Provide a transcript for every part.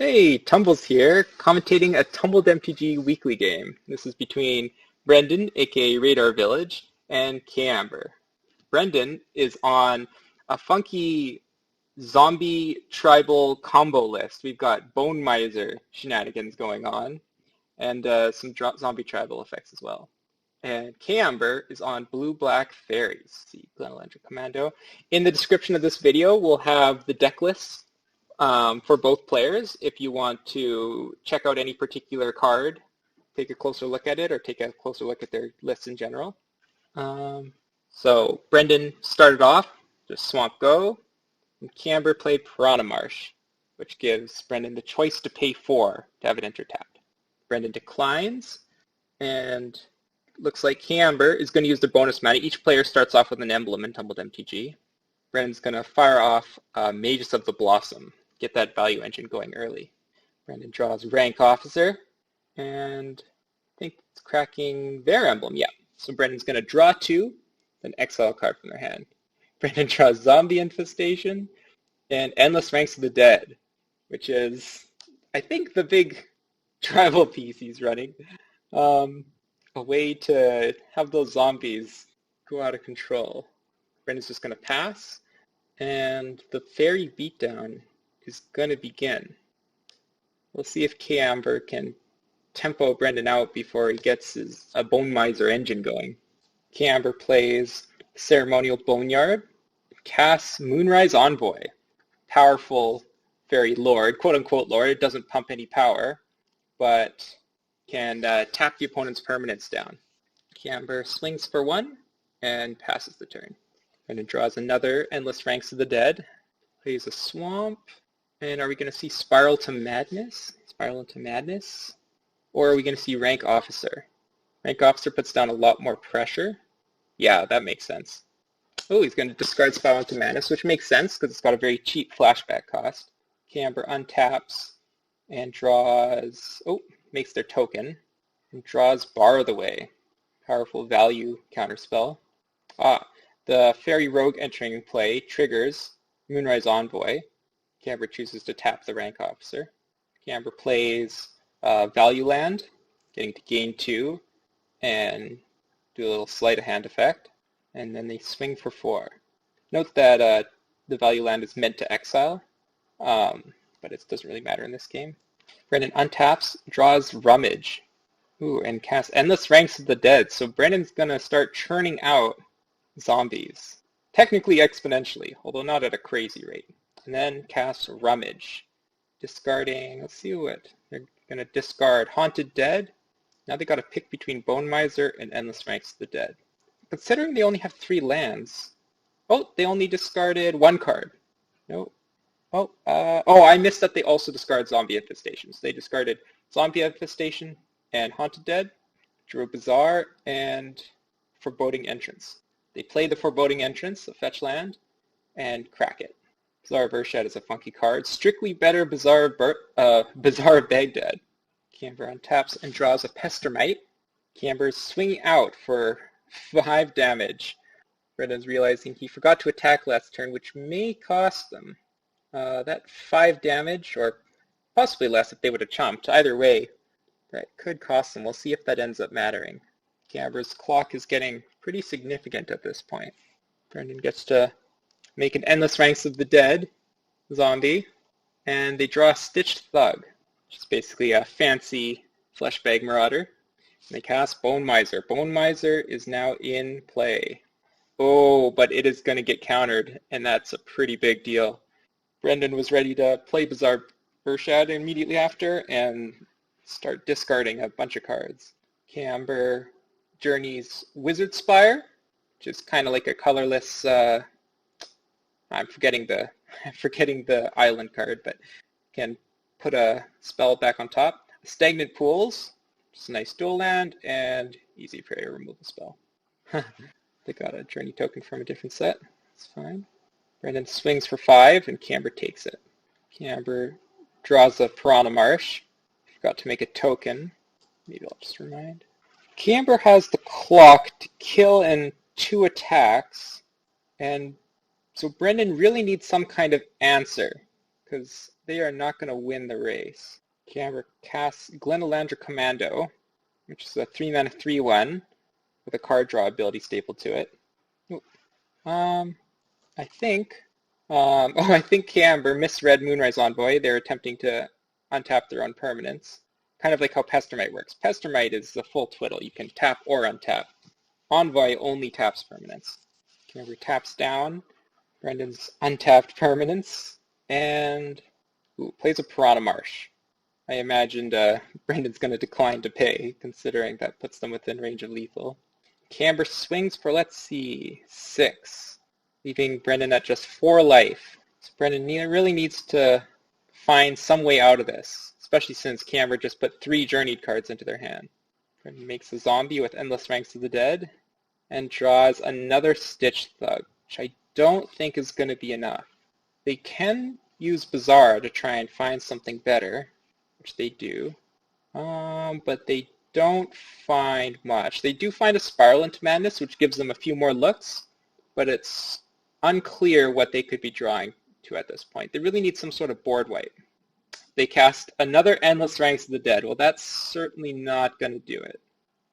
Hey, Tumbles here, commentating a TumbledMTG weekly game. This is between Brendan, aka Radar Village, and KAmber. Brendan is on a funky zombie tribal combo list. We've got Bone Miser shenanigans going on, and some zombie tribal effects as well. And KAmber is on blue-black Faeries. See, Glenelendra Commando. In the description of this video, we'll have the deck lists for both players if you want to check out any particular card, take a closer look at it, or take a closer look at their lists in general. So Brendan started off, just Swamp Go, and KAmber played Piranha Marsh, which gives Brendan the choice to pay 4 to have it enter tapped. Brendan declines, and looks like KAmber is going to use their bonus mana. Each player starts off with an emblem in TumbledMTG. Brendan's going to fire off Magus of the Blossom, get that value engine going early. Brendan draws Rank Officer, and I think it's cracking their emblem. Yeah, so Brendan's going to draw 2, then exile a card from their hand. Brendan draws Zombie Infestation and Endless Ranks of the Dead, which is, I think, the big tribal piece he's running. A way to have those zombies go out of control. Brendan's just going to pass, and the Fairy Beatdown is going to begin. We'll see if KAmber can tempo Brendan out before he gets his Bone Miser engine going. KAmber plays Ceremonial Boneyard, casts Moonrise Envoy, powerful fairy lord, quote-unquote lord. It doesn't pump any power, but can tap the opponent's permanents down. KAmber swings for 1 and passes the turn. Brendan draws another Endless Ranks of the Dead, plays a Swamp, and are we going to see Spiral to Madness? Spiral into Madness? Or are we going to see Rank Officer? Rank Officer puts down a lot more pressure. Yeah, that makes sense. Oh, he's going to discard Spiral into Madness, which makes sense because it's got a very cheap flashback cost. KAmber untaps and draws, makes their token, and draws Bar the Way, powerful value counterspell. The Fairy Rogue entering play triggers Moonrise Envoy. KAmber chooses to tap the Rank Officer. KAmber plays Value Land, getting to gain 2, and do a little sleight of hand effect, and then they swing for 4. Note that the Value Land is meant to exile, but it doesn't really matter in this game. Brendan untaps, draws Rummage, and casts Endless Ranks of the Dead. So Brendan's going to start churning out zombies, technically exponentially, although not at a crazy rate. And then casts Rummage, discarding, let's see what, they're going to discard Haunted Dead. Now they got to pick between Bone Miser and Endless Ranks of the Dead. Considering they only have 3 lands, they only discarded 1 card. No. I missed that they also discard Zombie Infestation. So they discarded Zombie Infestation and Haunted Dead, drew a Bazaar, and Foreboding Entrance. They play the Foreboding Entrance, a fetch land, and crack it. Bazaar of Urshad is a funky card. Strictly better Bazaar of Baghdad. KAmber untaps and draws a Pestermite. KAmber's swinging out for 5 damage. Brendan's realizing he forgot to attack last turn, which may cost them. That 5 damage, or possibly less if they would have chomped. Either way, that could cost them. We'll see if that ends up mattering. KAmber's clock is getting pretty significant at this point. Brendan gets to make an Endless Ranks of the Dead zombie, and they draw Stitched Thug, which is basically a fancy Fleshbag Marauder. And they cast Bone Miser. Bone Miser is now in play. But it is going to get countered, and that's a pretty big deal. Brendan was ready to play Bazaar Urshad immediately after and start discarding a bunch of cards. KAmber journeys Wizard Spire, which is kind of like a colorless, I'm forgetting the island card, but can put a spell back on top. Stagnant Pools, just a nice dual land, and easy prayer, remove a spell. They got a journey token from a different set. That's fine. Brendan swings for 5, and KAmber takes it. KAmber draws a Piranha Marsh. Forgot to make a token. Maybe I'll just remind. KAmber has the clock to kill in 2 attacks, and so Brendan really needs some kind of answer, because they are not going to win the race. KAmber casts Glenalandra Commando, which is a 3-mana 3/1 with a card draw ability stapled to it. I think, I think KAmber misread Moonrise Envoy. They're attempting to untap their own permanents, kind of like how Pestermite works. Pestermite is the full twiddle. You can tap or untap. Envoy only taps permanents. KAmber taps down Brendan's untapped permanents and plays a Piranha Marsh. I imagined Brendan's going to decline to pay, considering that puts them within range of lethal. KAmber swings for, let's see, 6, leaving Brendan at just 4 life. So Brendan really needs to find some way out of this, especially since KAmber just put 3 Journeyed cards into their hand. Brendan makes a zombie with Endless Ranks of the Dead and draws another Stitch Thug, which I don't think is going to be enough. They can use Bazaar to try and find something better, which they do, but they don't find much. They do find a Spiral into Madness, which gives them a few more looks, but it's unclear what they could be drawing to at this point. They really need some sort of board wipe. They cast another Endless Ranks of the Dead. Well, that's certainly not going to do it.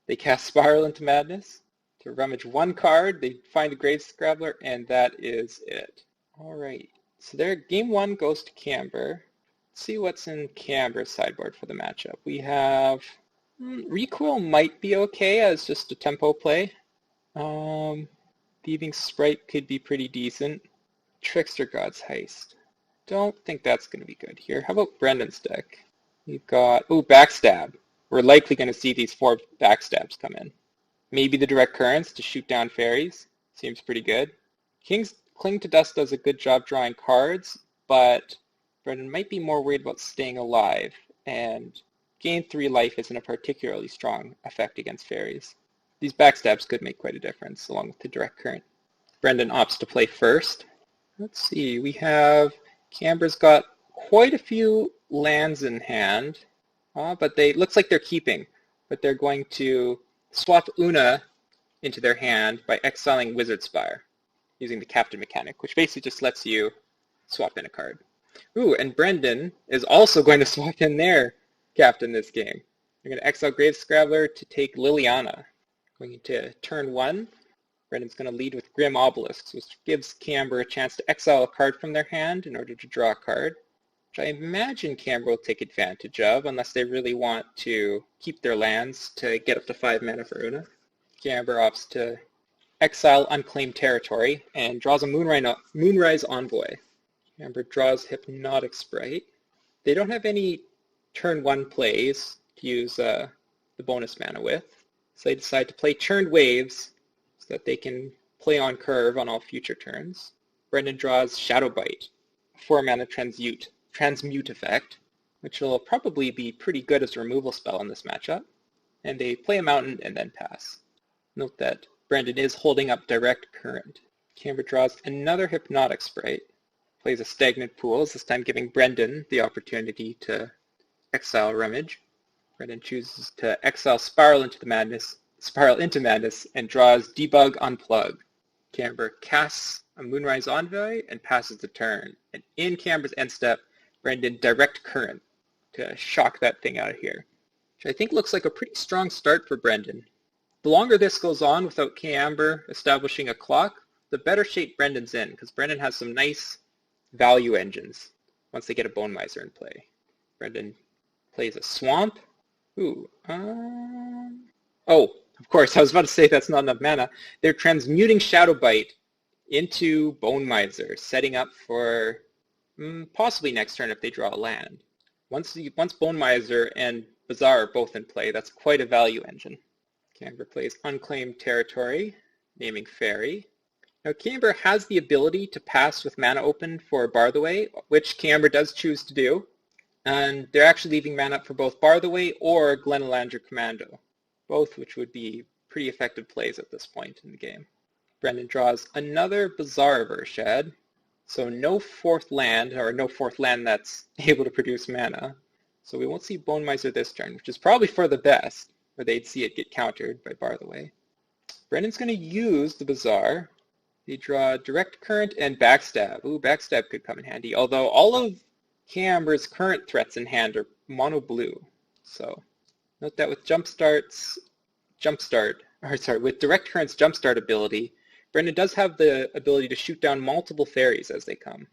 They cast Spiral into Madness to rummage 1 card. They find a Grave Scrabbler, and that is it. All right, so their game 1 goes to KAmber. Let's see what's in KAmber's sideboard for the matchup. We have Recoil might be okay as just a tempo play. Thieving Sprite could be pretty decent. Trickster God's Heist. Don't think that's going to be good here. How about Brendan's deck? We've got, Backstab. We're likely going to see these 4 Backstabs come in. Maybe the Direct Currents to shoot down Faeries. Seems pretty good. King's Cling to Dust does a good job drawing cards, but Brendan might be more worried about staying alive, and gain 3 life isn't a particularly strong effect against Faeries. These Backstabs could make quite a difference, along with the Direct Current. Brendan opts to play first. Let's see, we have KAmber's got quite a few lands in hand, but looks like they're keeping, but they're going to swap Una into their hand by exiling Wizard Spire, using the Captain mechanic, which basically just lets you swap in a card. And Brendan is also going to swap in their Captain this game. They're going to exile Grave Scrabbler to take Liliana. Going into turn 1, Brendan's going to lead with Grim Obelisks, which gives KAmber a chance to exile a card from their hand in order to draw a card, which I imagine KAmber will take advantage of, unless they really want to keep their lands to get up to 5 mana for Una. KAmber opts to exile Unclaimed Territory and draws a Moonrise Envoy. KAmber draws Hypnotic Sprite. They don't have any turn 1 plays to use the bonus mana with, so they decide to play Churned Waves so that they can play on curve on all future turns. Brendan draws Shadow Bite, a 4 mana transmute effect, which will probably be pretty good as a removal spell in this matchup. And they play a mountain and then pass. Note that Brendan is holding up Direct Current. KAmber draws another Hypnotic Sprite, plays a Stagnant Pools, this time giving Brendan the opportunity to exile Rummage. Brendan chooses to exile Spiral into Madness, and draws Debug Unplug. KAmber casts a Moonrise Envoy and passes the turn. And in KAmber's end step, Brendan Direct Current to shock that thing out of here, which I think looks like a pretty strong start for Brendan. The longer this goes on without KAmber establishing a clock, the better shape Brendan's in, because Brendan has some nice value engines once they get a Bone Miser in play. Brendan plays a Swamp. Of course, I was about to say that's not enough mana. They're transmuting Shadow Bite into Bone Miser, setting up for possibly next turn if they draw a land. Once Bone Miser and Bazaar are both in play, that's quite a value engine. KAmber plays Unclaimed Territory, naming Faerie. Now KAmber has the ability to pass with mana open for Bar the Way, which KAmber does choose to do, and they're actually leaving mana up for both Bar the Way or Glenalandra Commando, both which would be pretty effective plays at this point in the game. Brendan draws another Bazaar Vershad, so no 4th land, or no 4th land that's able to produce mana. So we won't see Bone Miser this turn, which is probably for the best, or they'd see it get countered by Bar the Way. Brendan's going to use the Bazaar. They draw Direct Current and Backstab. Backstab could come in handy, although all of KAmber's current threats in hand are mono blue. So note that with with Direct Current's Jumpstart ability, Brendan does have the ability to shoot down multiple fairies as they come.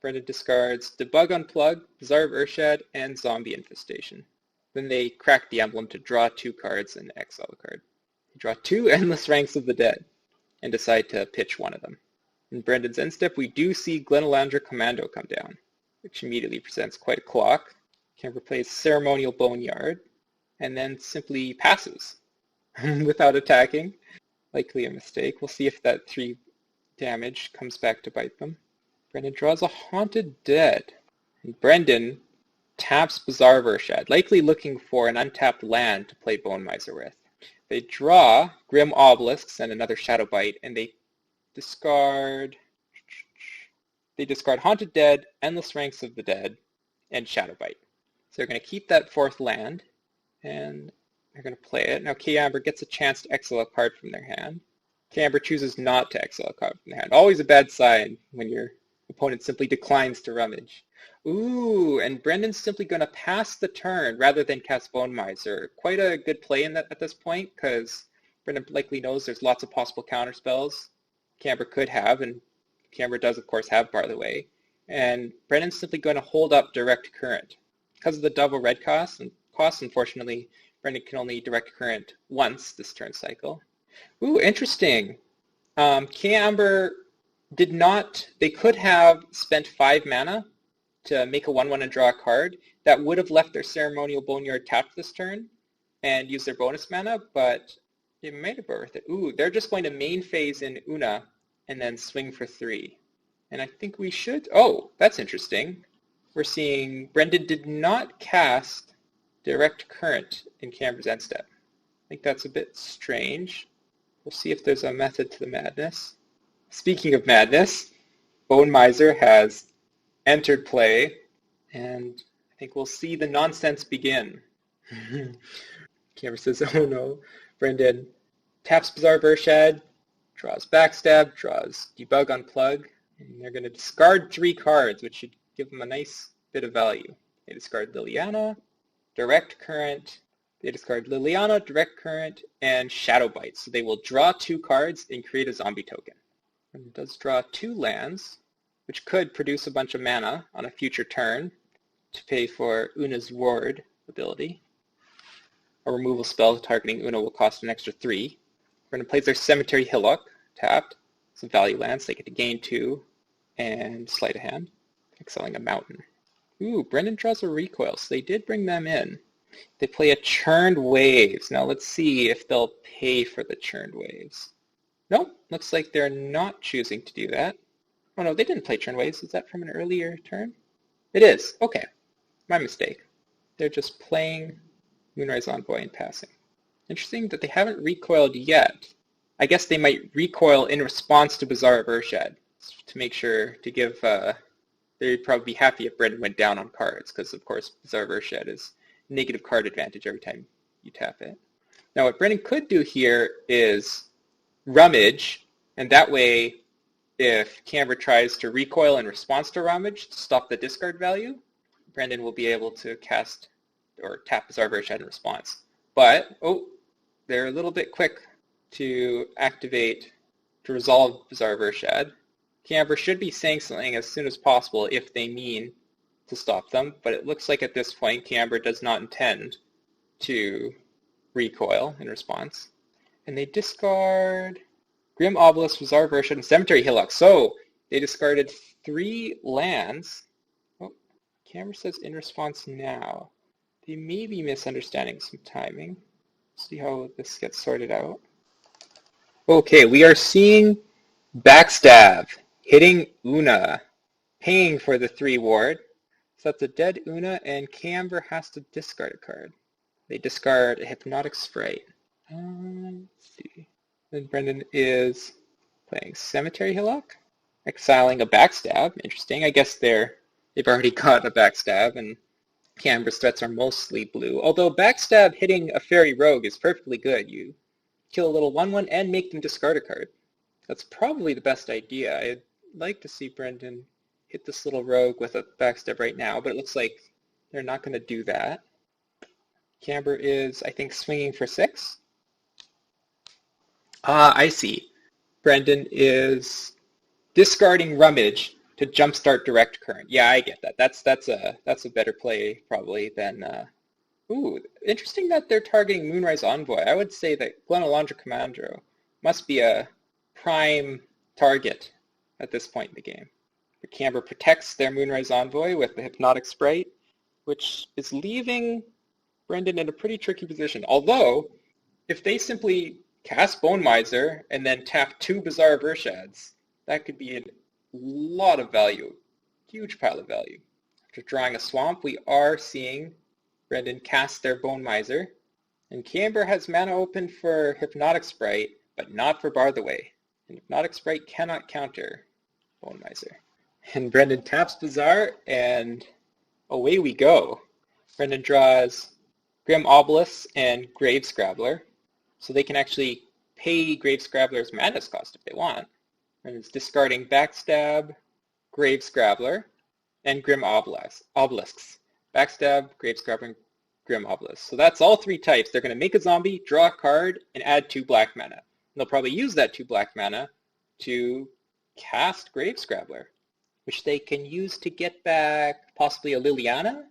Brendan discards Debug Unplug, Bizarre of Urshad, and Zombie Infestation. Then they crack the emblem to draw 2 cards and exile a card. They draw 2 Endless Ranks of the Dead and decide to pitch one of them. In Brendan's end step, we do see Glenalandra Commando come down, which immediately presents quite a clock. KAmber plays Ceremonial Boneyard, and then simply passes without attacking. Likely a mistake. We'll see if that 3 damage comes back to bite them. Brendan draws a Haunted Dead. And Brendan taps Bizarre of Urshad, likely looking for an untapped land to play Bone Miser with. They draw Grim Obelisks and another Shadow Bite, and they discard Haunted Dead, Endless Ranks of the Dead, and Shadow Bite. So they're going to keep that 4th land, and they're going to play it. Now KAmber gets a chance to exile a card from their hand. KAmber chooses not to exile a card from their hand. Always a bad sign when your opponent simply declines to rummage. Ooh, and Brendan's simply going to pass the turn rather than cast Bone Miser. Quite a good play at this point, because Brendan likely knows there's lots of possible counterspells KAmber could have, and KAmber does, of course, have Bar the Way. And Brendan's simply going to hold up Direct Current. Because of the double red cost, unfortunately, Brendan can only Direct Current once this turn cycle. Ooh, interesting. KAmber they could have spent 5 mana to make a 1/1 and draw a card. That would have left their Ceremonial Boneyard tapped this turn and use their bonus mana, but it might have been worth it. Ooh, they're just going to main phase in Una and then swing for 3. And I think we should... Oh, that's interesting. We're seeing Brendan did not cast Direct Current in KAmber's end step. I think that's a bit strange. We'll see if there's a method to the madness. Speaking of madness, Bone Miser has entered play, and I think we'll see the nonsense begin. KAmber says, oh no. Brendan taps Bizarre of Urshad, draws Backstab, draws Debug Unplug, and they're going to discard 3 cards, which should give them a nice bit of value. They discard Liliana, Direct Current, Direct Current, and Shadow Bite. So they will draw 2 cards and create a zombie token. And it does draw 2 lands, which could produce a bunch of mana on a future turn to pay for Una's Ward ability. A removal spell targeting Una will cost an extra 3. Brendan plays their Cemetery Hillock, tapped. Some value lands, they get to gain 2 and sleight of hand, exiling a mountain. Ooh, Brendan draws a recoil, so they did bring them in. They play a Churned Waves. Now let's see if they'll pay for the Churned Waves. Nope, looks like they're not choosing to do that. Oh no, they didn't play Churned Waves. Is that from an earlier turn? It is. Okay, my mistake. They're just playing Moonrise Envoy and passing. Interesting that they haven't recoiled yet. I guess they might recoil in response to Bizarre of Urshad to make sure to give... they'd probably be happy if Brendan went down on cards, because of course Bizarre of Urshad is negative card advantage every time you tap it. Now what Brendan could do here is rummage, and that way if KAmber tries to recoil in response to rummage to stop the discard value, Brendan will be able to cast or tap Bizarre of Urshad in response. But, oh, they're a little bit quick to resolve Bizarre of Urshad. KAmber should be saying something as soon as possible if they mean to stop them, but it looks like at this point KAmber does not intend to recoil in response. And they discard Grim Obelisk, Bizarre of Urshad, and Cemetery Hillock. So they discarded 3 lands. Oh, KAmber says in response now. They may be misunderstanding some timing. See how this gets sorted out. Okay, we are seeing Backstab hitting Una, paying for the 3 ward. So that's a dead Una, and KAmber has to discard a card. They discard a Hypnotic Sprite. Let's see. Then Brendan is playing Cemetery Hillock, exiling a Backstab. Interesting. I guess they've already got a Backstab, and KAmber's threats are mostly blue. Although Backstab hitting a Fairy Rogue is perfectly good. You kill a little 1/1 and make them discard a card. That's probably the best idea. I'd like to see Brendan hit this little rogue with a backstab right now, but it looks like they're not going to do that. KAmber is, I think, swinging for 6. Ah, I see. Brendan is discarding Rummage to jumpstart Direct Current. Yeah, I get that. That's a better play probably than. Ooh, interesting that they're targeting Moonrise Envoy. I would say that Glenalandra Commando must be a prime target at this point in the game. The KAmber protects their Moonrise Envoy with the Hypnotic Sprite, which is leaving Brendan in a pretty tricky position. Although, if they simply cast Bone Miser and then tap 2 Bizarre Vershads, that could be a lot of value, huge pile of value. After drawing a Swamp, we are seeing Brendan cast their Bone Miser, and KAmber has mana open for Hypnotic Sprite, but not for Bar the Way. And Hypnotic Sprite cannot counter Bone Miser. And Brendan taps Bizarre, and away we go. Brendan draws Grim Obelisk and Grave Scrabbler, so they can actually pay Grave Scrabbler's Madness cost if they want. Brendan's discarding Backstab, Grave Scrabbler, and Grim Obelisks. Backstab, Grave Scrabbler, and Grim Obelisk. So that's all 3 types. They're going to make a zombie, draw a card, and add 2 black mana. And they'll probably use that 2 black mana to cast Grave Scrabbler, which they can use to get back possibly a Liliana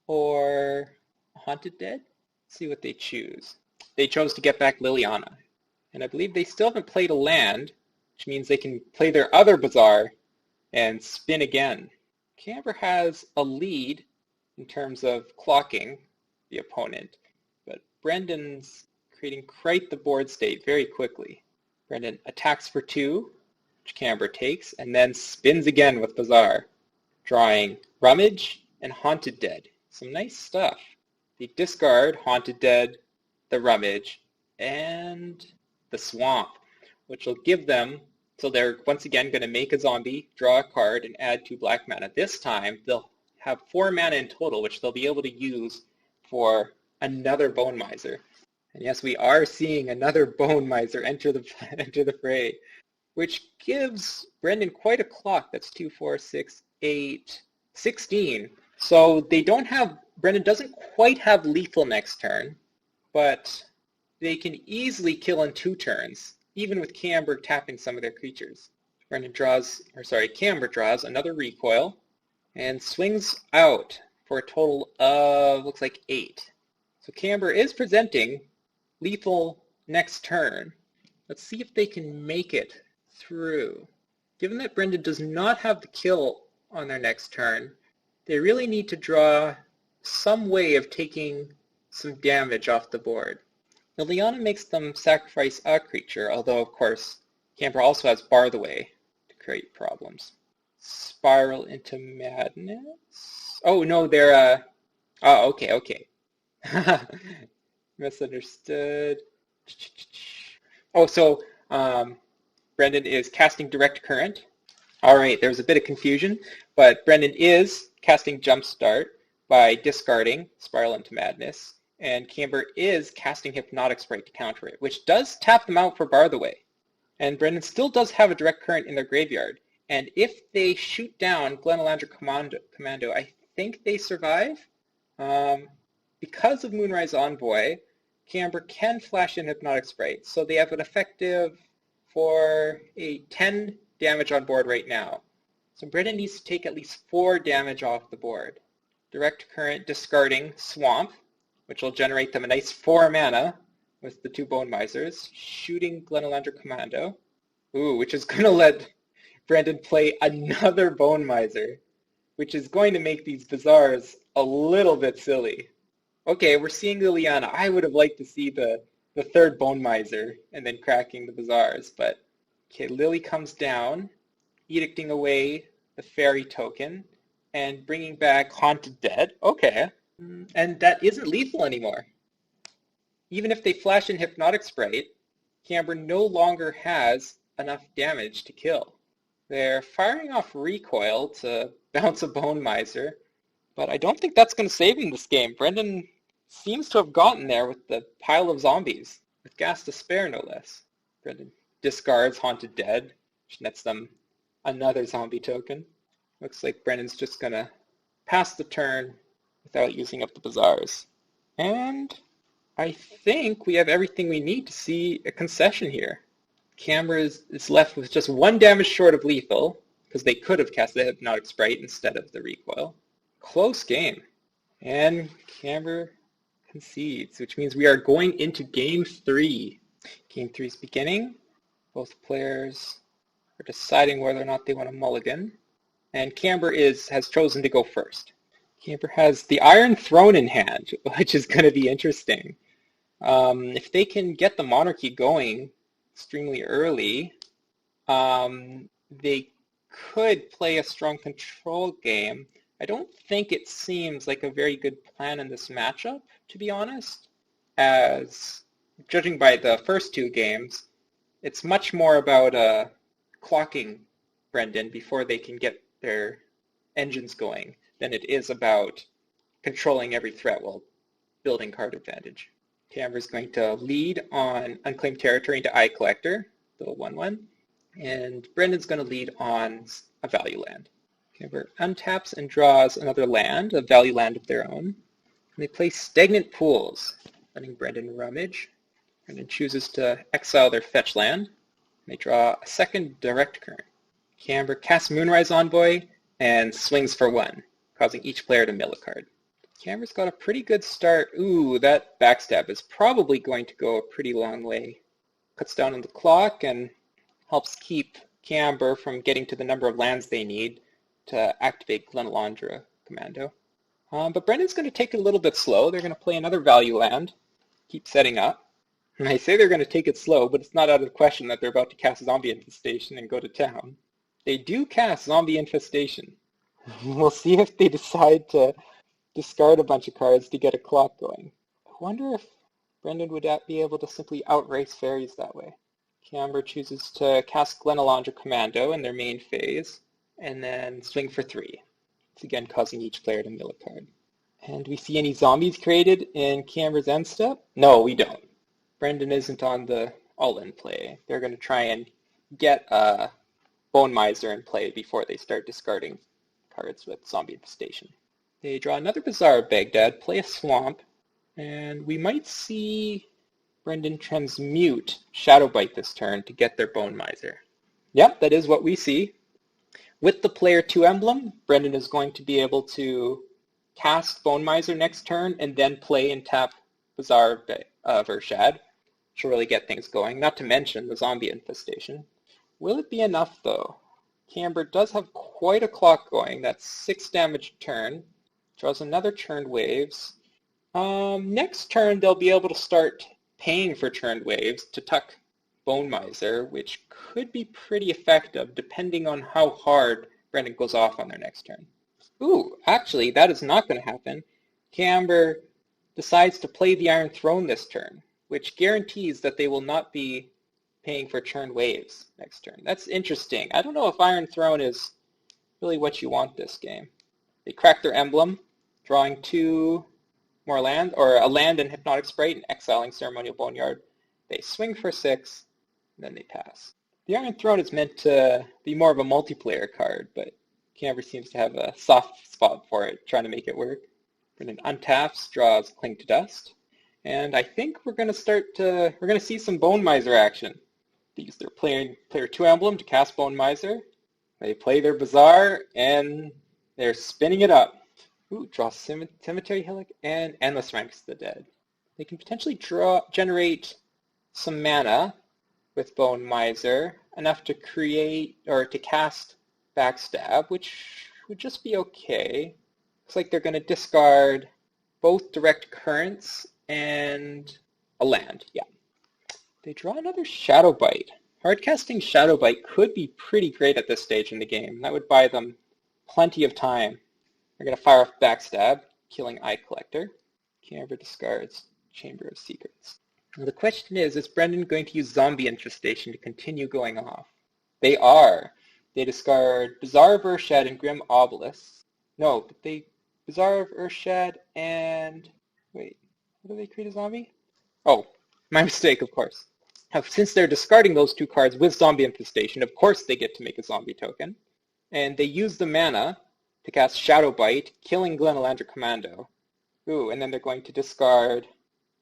or a Haunted Dead. Let's see what they choose. They chose to get back Liliana. And I believe they still haven't played a land, which means they can play their other Bazaar and spin again. KAmber has a lead in terms of clocking the opponent, but Brendan's creating quite the board state very quickly. Brendan attacks for 2, which KAmber takes, and then spins again with Bazaar, drawing Rummage and Haunted Dead. Some nice stuff. They discard Haunted Dead, the Rummage, and the Swamp, which will give them, so they're once again going to make a zombie, draw a card, and add 2 black mana. This time, they'll have 4 mana in total, which they'll be able to use for another Bone Miser. And yes, we are seeing another Bone Miser enter the fray, which gives Brendan quite a clock. That's 2, 4, 6, 8, 16. So they don't have, Brendan doesn't quite have lethal next turn, but they can easily kill in 2 turns, even with KAmber tapping some of their creatures. KAmber draws another recoil and swings out for a total of, looks like 8. So KAmber is presenting lethal next turn. Let's see if they can make it through. Given that Brendan does not have the kill on their next turn, they really need to draw some way of taking some damage off the board. Liliana makes them sacrifice a creature, although of course KAmber also has Bar the Way to create problems. Spiral into Madness? Oh no, they're oh, okay. Misunderstood. Oh, so Brendan is casting Direct Current. Alright, there was a bit of confusion, but Brendan is casting Jumpstart by discarding Spiral into Madness, and KAmber is casting Hypnotic Sprite to counter it, which does tap them out for Bar the Way. And Brendan still does have a Direct Current in their graveyard, and if they shoot down Glenalandra Commando, I think they survive. Because of Moonrise Envoy, KAmber can flash in Hypnotic Sprite, so they have an effective for a 10 damage on board right now. So Brendan needs to take at least 4 damage off the board. Direct Current discarding Swamp, which will generate them a nice 4 mana with the 2 Bone Misers, shooting Glenalandra Commando, which is going to let Brendan play another Bone Miser, which is going to make these Bazaars a little bit silly. Okay, we're seeing Liliana. I would have liked to see the 3rd Bone Miser and then cracking the Bazaars, but okay, Lily comes down, edicting away the fairy token and bringing back Haunted Dead. Okay, and that isn't lethal anymore. Even if they flash in Hypnotic Sprite, KAmber no longer has enough damage to kill. They're firing off recoil to bounce a Bone Miser, but I don't think that's going to save him this game. Brendan seems to have gotten there with the pile of zombies, with gas to spare no less. Brendan discards Haunted Dead, which nets them another zombie token. Looks like Brendan's just going to pass the turn without using up the bazaars. And I think we have everything we need to see a concession here. KAmber is left with just 1 damage short of lethal, because they could have cast the Hypnotic Sprite instead of the recoil. Close game. And KAmber concedes, which means we are going into Game 3. Game 3 is beginning. Both players are deciding whether or not they want to mulligan. And KAmber has chosen to go first. KAmber has the Iron Throne in hand, which is going to be interesting. If they can get the Monarchy going extremely early, they could play a strong control game. I don't think it seems like a very good plan in this matchup, to be honest, as judging by the first 2 games, it's much more about clocking Brendan before they can get their engines going than it is about controlling every threat while building card advantage. KAmber is going to lead on Unclaimed Territory into Eye Collector, little 1/1, and Brendan's going to lead on a value land. KAmber untaps and draws another land, a value land of their own. And they play Stagnant Pools, letting Brendan rummage. Brendan chooses to exile their fetch land. They draw a second Direct Current. KAmber casts Moonrise Envoy and swings for 1, causing each player to mill a card. KAmber's got a pretty good start. Ooh, that backstab is probably going to go a pretty long way. Cuts down on the clock and helps keep KAmber from getting to the number of lands they need to activate Glenalandra Commando. But Brendan's going to take it a little bit slow. They're going to play another value land, keep setting up. And I say they're going to take it slow, but it's not out of the question that they're about to cast Zombie Infestation and go to town. They do cast Zombie Infestation. We'll see if they decide to discard a bunch of cards to get a clock going. I wonder if Brendan would be able to simply outrace Faeries that way. KAmber chooses to cast Glenalandra Commando in their main phase, and then swing for 3. It's again causing each player to mill a card. And do we see any zombies created in KAmber's end step? No, we don't. Brendan isn't on the all-in play. They're going to try and get a Bone Miser in play before they start discarding cards with Zombie Infestation. They draw another Bazaar of Baghdad, play a Swamp, and we might see Brendan transmute Shadow Bite this turn to get their Bone Miser. Yep, that is what we see. With the player 2 emblem, Brendan is going to be able to cast Bone Miser next turn and then play and tap Bazaar of Urshad, which will really get things going, not to mention the Zombie Infestation. Will it be enough, though? KAmber does have quite a clock going. That's 6 damage a turn. Draws another Churned Waves. Next turn, they'll be able to start paying for Churned Waves to tuck Bone Miser, which could be pretty effective depending on how hard Brendan goes off on their next turn. Ooh, actually, that is not going to happen. KAmber decides to play the Iron Throne this turn, which guarantees that they will not be paying for Churned Waves next turn. That's interesting. I don't know if Iron Throne is really what you want this game. They crack their emblem, drawing 2 more land, or a land and Hypnotic Sprite and exiling Ceremonial Boneyard. They swing for 6, and then they pass. The Iron Throne is meant to be more of a multiplayer card, but KAmber seems to have a soft spot for it, trying to make it work. Brendan untaps, draws Cling to Dust, and I think we're going to see some Bone Miser action. They use their player 2 emblem to cast Bone Miser. They play their Bazaar, and they're spinning it up. Ooh, draw Cemetery Hillock and Endless Ranks of the Dead. They can potentially generate some mana with Bone Miser, enough to create or to cast Backstab, which would just be okay. Looks like they're going to discard both Direct Currents and a land. Yeah. They draw another Shadow Bite. Hardcasting Shadow Bite could be pretty great at this stage in the game. That would buy them plenty of time. They're going to fire off Backstab, killing Eye Collector. KAmber discards Chamber of Secrets. Now the question is Brendan going to use Zombie Infestation to continue going off? They are. They discard Bazaar of Urshad and Grim Obelisk. No, Bazaar of Urshad and... Wait, what do they create a zombie? Oh, my mistake, of course. Now, since they're discarding those 2 cards with Zombie Infestation, of course they get to make a zombie token. and they use the mana to cast Shadow Bite, killing Glenalandra Commando. Ooh, and then they're going to discard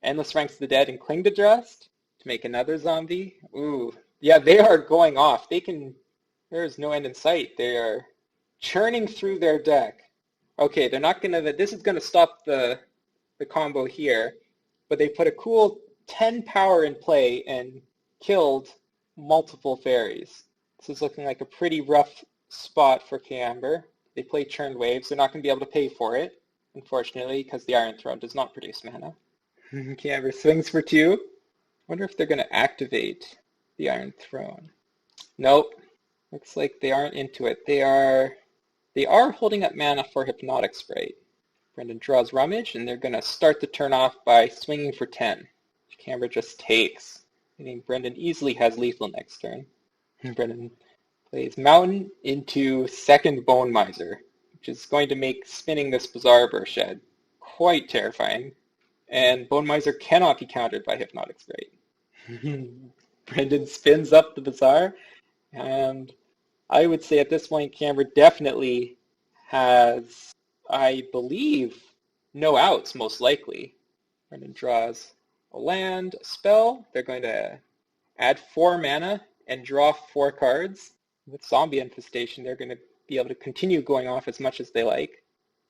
Endless Ranks of the Dead and Cling to Dust to make another zombie. Ooh, yeah, they are going off. There is no end in sight. They are churning through their deck. Okay, they're not gonna, this is gonna stop the combo here, but they put a cool 10 power in play and killed multiple fairies. This is looking like a pretty rough spot for KAmber. They play Churned Waves. They're not going to be able to pay for it, unfortunately, because the Iron Throne does not produce mana. KAmber swings for 2. Wonder if they're going to activate the Iron Throne. Nope. Looks like they aren't into it. They are holding up mana for Hypnotic Sprite. Brendan draws Rummage, and they're going to start the turn off by swinging for 10. KAmber just takes. I think Brendan easily has lethal next turn. Brendan plays Mountain into second Bone Miser, which is going to make spinning this Bazaar Shed quite terrifying. And Bone Miser cannot be countered by Hypnotic Sprite. Brendan spins up the Bazaar, and I would say at this point KAmber definitely has, I believe, no outs, most likely. Brendan draws a land, a spell. They're going to add 4 mana and draw 4 cards. With Zombie Infestation, they're going to be able to continue going off as much as they like.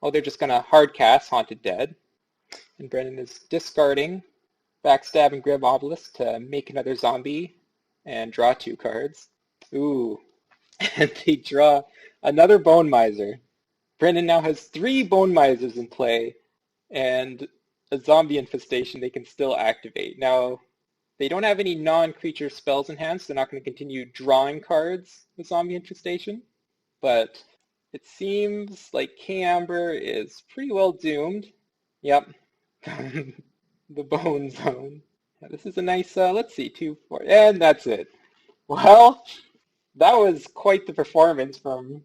Oh, they're just going to hard cast Haunted Dead. And Brendan is discarding Backstab and Grim Obelisk to make another zombie and draw 2 cards. Ooh, and they draw another Bone Miser. Brendan now has 3 Bone Misers in play, and a Zombie Infestation they can still activate. Now, they don't have any non-creature spells in hand, so they're not going to continue drawing cards with Zombie Infestation, but it seems like KAmber is pretty well doomed. Yep. The Bone Zone. Yeah, this is a nice, let's see, 2, 4, and that's it. Well, that was quite the performance from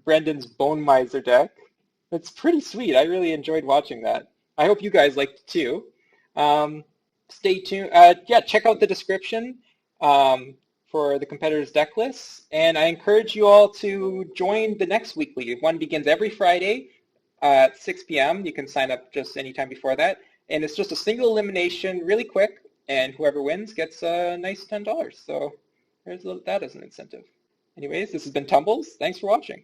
Brendan's Bone Miser deck. It's pretty sweet. I really enjoyed watching that. I hope you guys liked it too. Stay tuned. Yeah, check out the description for the competitors' deck lists. And I encourage you all to join the next weekly. One begins every Friday at 6 p.m. You can sign up just anytime before that. And it's just a single elimination, really quick, and whoever wins gets a nice $10. So there's that as an incentive. Anyways, this has been Tumbles. Thanks for watching.